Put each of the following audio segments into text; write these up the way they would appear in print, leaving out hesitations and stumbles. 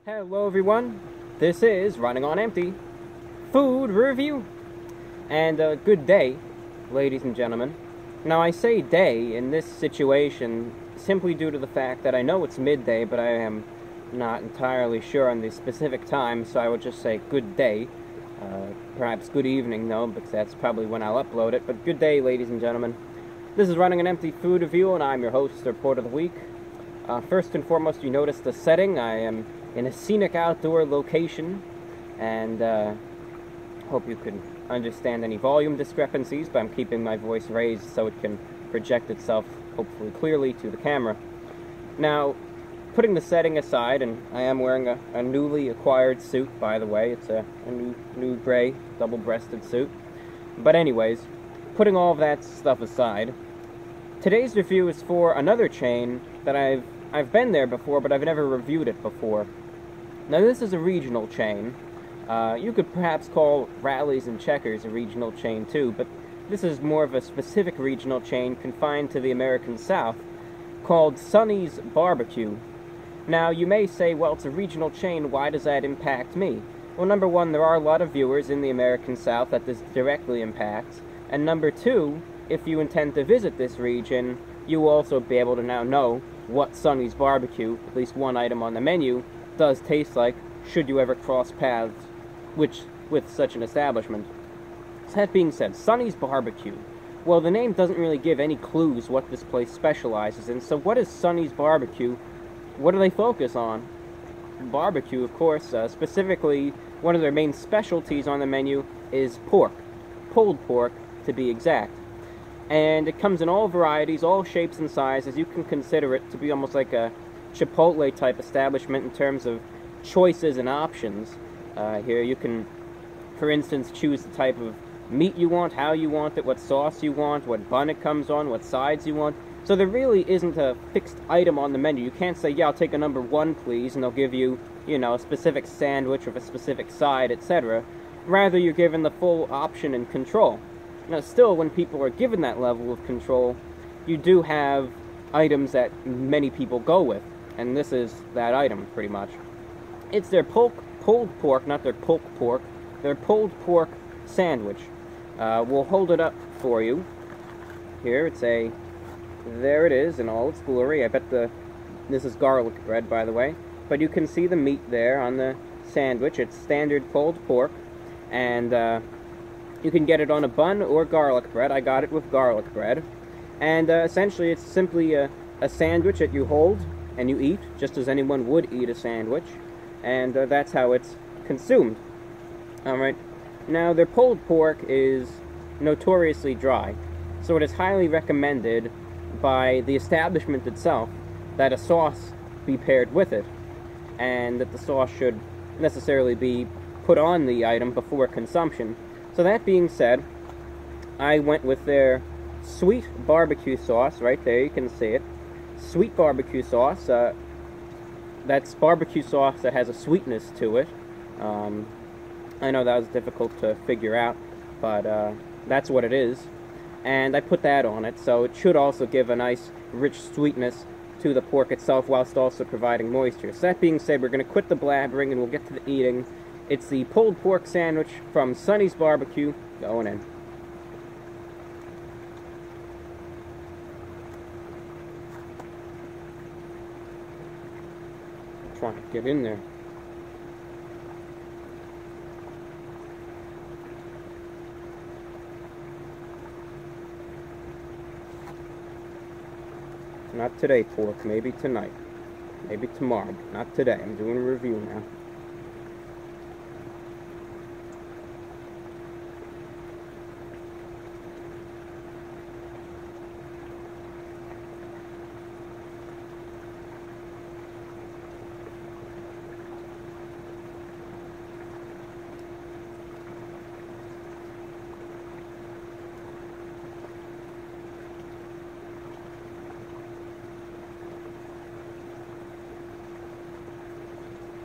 Hello everyone, this is Running on Empty Food Review, and good day, ladies and gentlemen. Now I say day in this situation simply due to the fact that I know it's midday, but I am not entirely sure on the specific time, so I would just say good day. Perhaps good evening though, because that's probably when I'll upload it, but good day, ladies and gentlemen. This is Running an Empty Food Review, and I'm your host, the Report of the Week. First and foremost, you notice the setting. I am in a scenic outdoor location, and hope you can understand any volume discrepancies, but I'm keeping my voice raised so it can project itself hopefully clearly to the camera. Now, putting the setting aside, and I am wearing a newly acquired suit, by the way. It's a new gray double-breasted suit. But anyways, putting all of that stuff aside, today's review is for another chain that I've been there before, but I've never reviewed it before. Now, this is a regional chain. You could perhaps call Rallies and Checkers a regional chain too, but this is more of a specific regional chain confined to the American South called Sonny's BBQ. Now, you may say, well, it's a regional chain, why does that impact me? Well, number one, there are a lot of viewers in the American South that this directly impacts, and number two, if you intend to visit this region, you will also be able to now know what Sonny's BBQ, at least one item on the menu, does taste like, should you ever cross paths with such an establishment. So that being said, Sonny's BBQ. Well, the name doesn't really give any clues what this place specializes in, so what is Sonny's BBQ? What do they focus on? Barbecue, of course. Specifically, one of their main specialties on the menu is pork. Pulled pork, to be exact. And it comes in all varieties, all shapes and sizes. You can consider it to be almost like a Chipotle-type establishment in terms of choices and options. Here you can, for instance, choose the type of meat you want, how you want it, what sauce you want, what bun it comes on, what sides you want. So there really isn't a fixed item on the menu. You can't say, yeah, I'll take a number one, please, and they'll give you, a specific sandwich with a specific side, etc. Rather, you're given the full option and control. Now, still, when people are given that level of control, you do have items that many people go with, and this is that item, pretty much. It's their pulled pork, not their pulled pork, their pulled pork sandwich. We'll hold it up for you. Here, there it is in all its glory. I bet this is garlic bread, by the way, but you can see the meat there on the sandwich. It's standard pulled pork, and you can get it on a bun or garlic bread. I got it with garlic bread. And essentially it's simply a sandwich that you hold and you eat, just as anyone would eat a sandwich. And that's how it's consumed. Alright, now their pulled pork is notoriously dry. So it is highly recommended by the establishment itself that a sauce be paired with it. And that the sauce should necessarily be put on the item before consumption. So that being said, I went with their sweet barbecue sauce. Right there, you can see it. Sweet barbecue sauce. That's barbecue sauce that has a sweetness to it. I know that was difficult to figure out, but that's what it is. And I put that on it, so it should also give a nice, rich sweetness to the pork itself, whilst also providing moisture. So that being said, we're going to quit the blabbering and we'll get to the eating. It's the pulled pork sandwich from Sonny's BBQ, going in. I'm trying to get in there. Not today, pork. Maybe tonight. Maybe tomorrow. Not today. I'm doing a review now.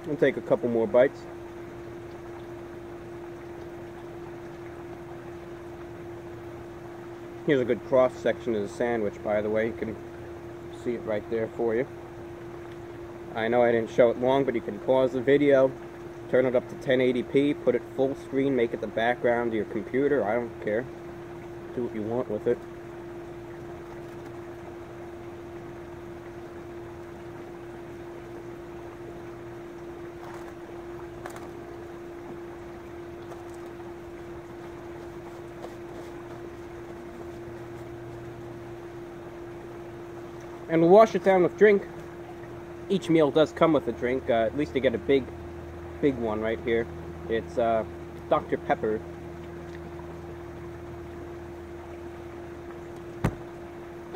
I'll take a couple more bites. Here's a good cross-section of the sandwich, by the way. You can see it right there for you. I know I didn't show it long, but you can pause the video, turn it up to 1080p, put it full screen, make it the background of your computer. I don't care. Do what you want with it. And we'll wash it down with drink. Each meal does come with a drink. At least you get a big one right here. It's Dr. Pepper.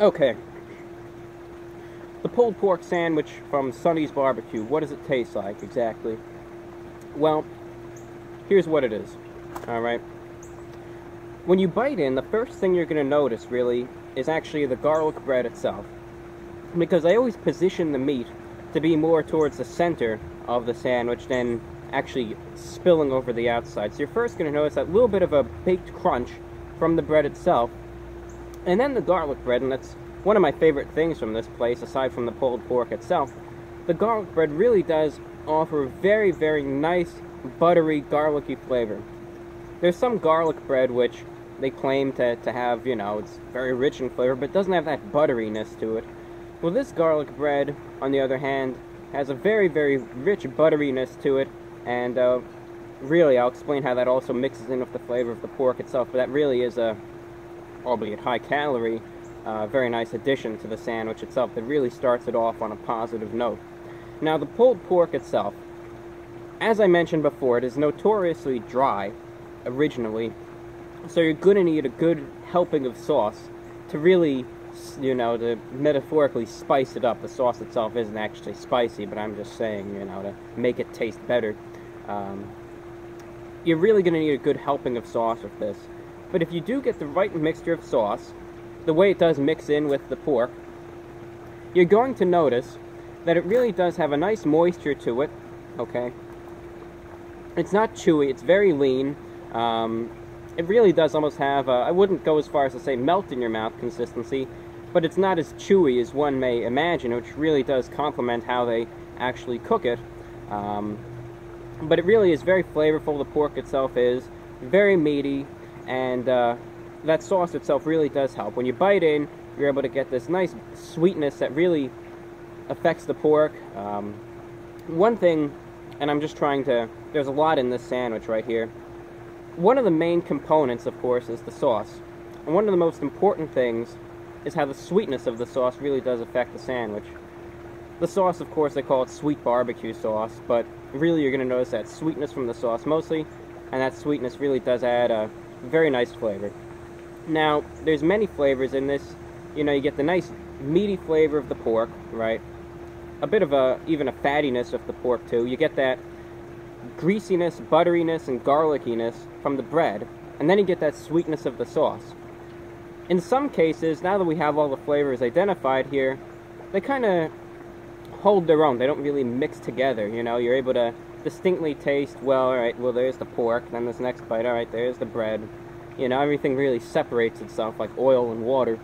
Okay. The pulled pork sandwich from Sonny's BBQ. What does it taste like exactly? Well, here's what it is. Alright. When you bite in, the first thing you're going to notice, really, is actually the garlic bread itself. Because I always position the meat to be more towards the center of the sandwich than actually spilling over the outside. So you're first going to notice that little bit of a baked crunch from the bread itself. And then the garlic bread, and that's one of my favorite things from this place, aside from the pulled pork itself. The garlic bread really does offer a very, very nice, buttery, garlicky flavor. There's some garlic bread which they claim to have, you know, it's very rich in flavor, but doesn't have that butteriness to it. Well, this garlic bread, on the other hand, has a very, very rich butteriness to it, and really, I'll explain how that also mixes in with the flavor of the pork itself, but that really is a, albeit high-calorie, very nice addition to the sandwich itself that really starts it off on a positive note. Now, the pulled pork itself, as I mentioned before, it is notoriously dry, originally, so you're going to need a good helping of sauce to really, you know, to metaphorically spice it up. The sauce itself isn't actually spicy, but I'm just saying, you know, to make it taste better. You're really going to need a good helping of sauce with this. But if you do get the right mixture of sauce, the way it does mix in with the pork, you're going to notice that it really does have a nice moisture to it, okay? It's not chewy, it's very lean. It really does almost have, I wouldn't go as far as to say melt in your mouth consistency, but it's not as chewy as one may imagine, which really does complement how they actually cook it. But it really is very flavorful. The pork itself is very meaty, and that sauce itself really does help. When you bite in, you're able to get this nice sweetness that really affects the pork. One thing, and I'm just trying to, there's a lot in this sandwich right here. One of the main components, of course, is the sauce. And one of the most important things is how the sweetness of the sauce really does affect the sandwich. The sauce, of course, they call it sweet barbecue sauce, but really you're going to notice that sweetness from the sauce mostly, and that sweetness really does add a very nice flavor. Now, there's many flavors in this. You know, you get the nice meaty flavor of the pork, right? A bit of even a fattiness of the pork, too. You get that greasiness, butteriness, and garlickiness from the bread, and then you get that sweetness of the sauce. In some cases, now that we have all the flavors identified here, they kind of hold their own. They don't really mix together, you know. You're able to distinctly taste, well, alright, well, there's the pork, then this next bite, alright, there's the bread. You know, everything really separates itself like oil and water.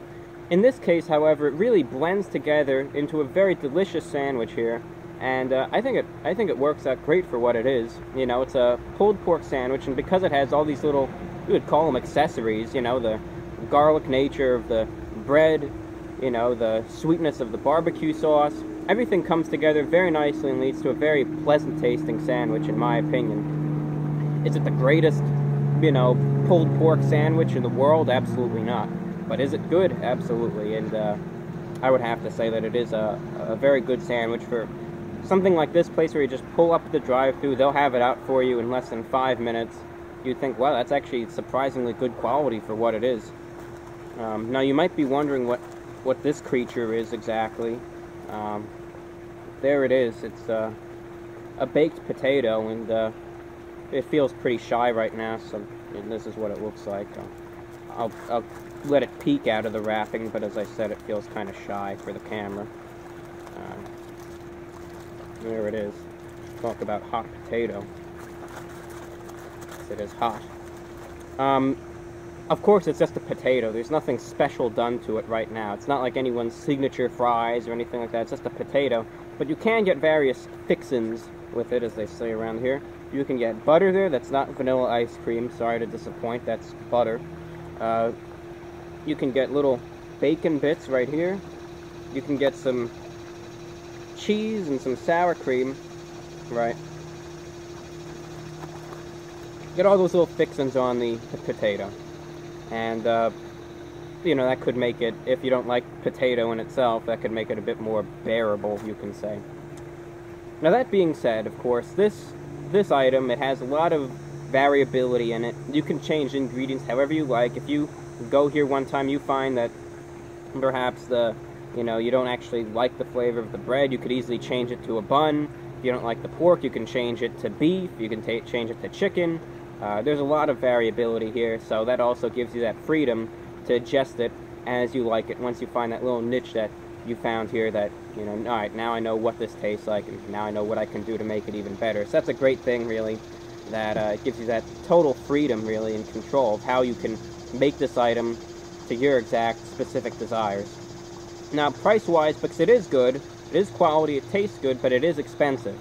In this case, however, it really blends together into a very delicious sandwich here. And I think it works out great for what it is. You know, it's a pulled pork sandwich, and because it has all these little, you would call them accessories, you know, the garlic nature of the bread, you know, the sweetness of the barbecue sauce, everything comes together very nicely and leads to a very pleasant tasting sandwich, in my opinion. Is it the greatest, you know, pulled pork sandwich in the world? Absolutely not. But is it good? Absolutely. And I would have to say that it is a very good sandwich for something like this place where you just pull up the drive-thru. They'll have it out for you in less than 5 minutes. You'd think, wow, that's actually surprisingly good quality for what it is. Now, you might be wondering what this creature is exactly. There it is. It's a baked potato, and it feels pretty shy right now, so this is what it looks like. I'll let it peek out of the wrapping, but as I said, it feels kind of shy for the camera. There it is. Talk about hot potato. It is hot. Of course, it's just a potato. There's nothing special done to it right now. It's not like anyone's signature fries or anything like that. It's just a potato. But you can get various fixins with it, as they say around here. You can get butter there. That's not vanilla ice cream. Sorry to disappoint. That's butter. You can get little bacon bits right here. You can get some cheese and some sour cream. Right. Get all those little fixins on the potato. And, you know, that could make it, if you don't like potato in itself, that could make it a bit more bearable, you can say. Now, that being said, of course, this item, it has a lot of variability in it. You can change ingredients however you like. If you go here one time, you find that perhaps you don't actually like the flavor of the bread, you could easily change it to a bun. If you don't like the pork, you can change it to beef. You can change it to chicken. There's a lot of variability here, so that also gives you that freedom to adjust it as you like it. Once you find that little niche that you found here that, you know, alright, now I know what this tastes like, and now I know what I can do to make it even better. So that's a great thing, really, that it gives you that total freedom, really, and control of how you can make this item to your exact specific desires. Now, price-wise, because it is good, it is quality, it tastes good, but it is expensive.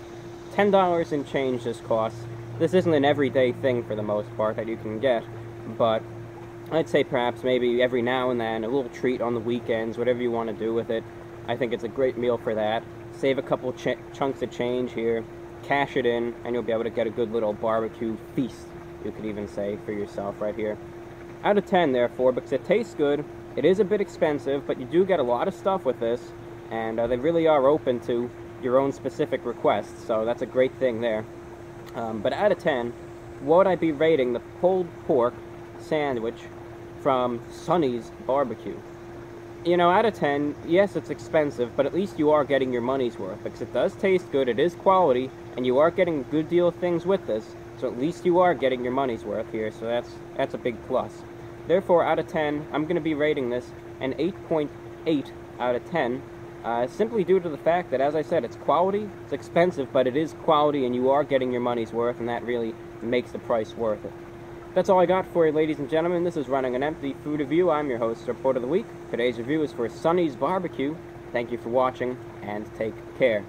$10 and change this costs. This isn't an everyday thing for the most part that you can get, but I'd say perhaps maybe every now and then, a little treat on the weekends, whatever you want to do with it. I think it's a great meal for that. Save a couple chunks of change here, cash it in, and you'll be able to get a good little barbecue feast, you could even say, for yourself right here. Out of 10, therefore, because it tastes good, it is a bit expensive, but you do get a lot of stuff with this, and they really are open to your own specific requests, so that's a great thing there. But out of 10, what would I be rating the pulled pork sandwich from Sonny's BBQ? You know, out of 10, yes, it's expensive, but at least you are getting your money's worth, because it does taste good, it is quality, and you are getting a good deal of things with this, so at least you are getting your money's worth here, so that's a big plus. Therefore, out of 10, I'm going to be rating this an 8.8 out of 10, simply due to the fact that, as I said, it's quality, it's expensive, but it is quality, and you are getting your money's worth, and that really makes the price worth it. That's all I got for you, ladies and gentlemen. This is Running an Empty Food Review. I'm your host, Report of the Week. Today's review is for Sonny's BBQ. Thank you for watching, and take care.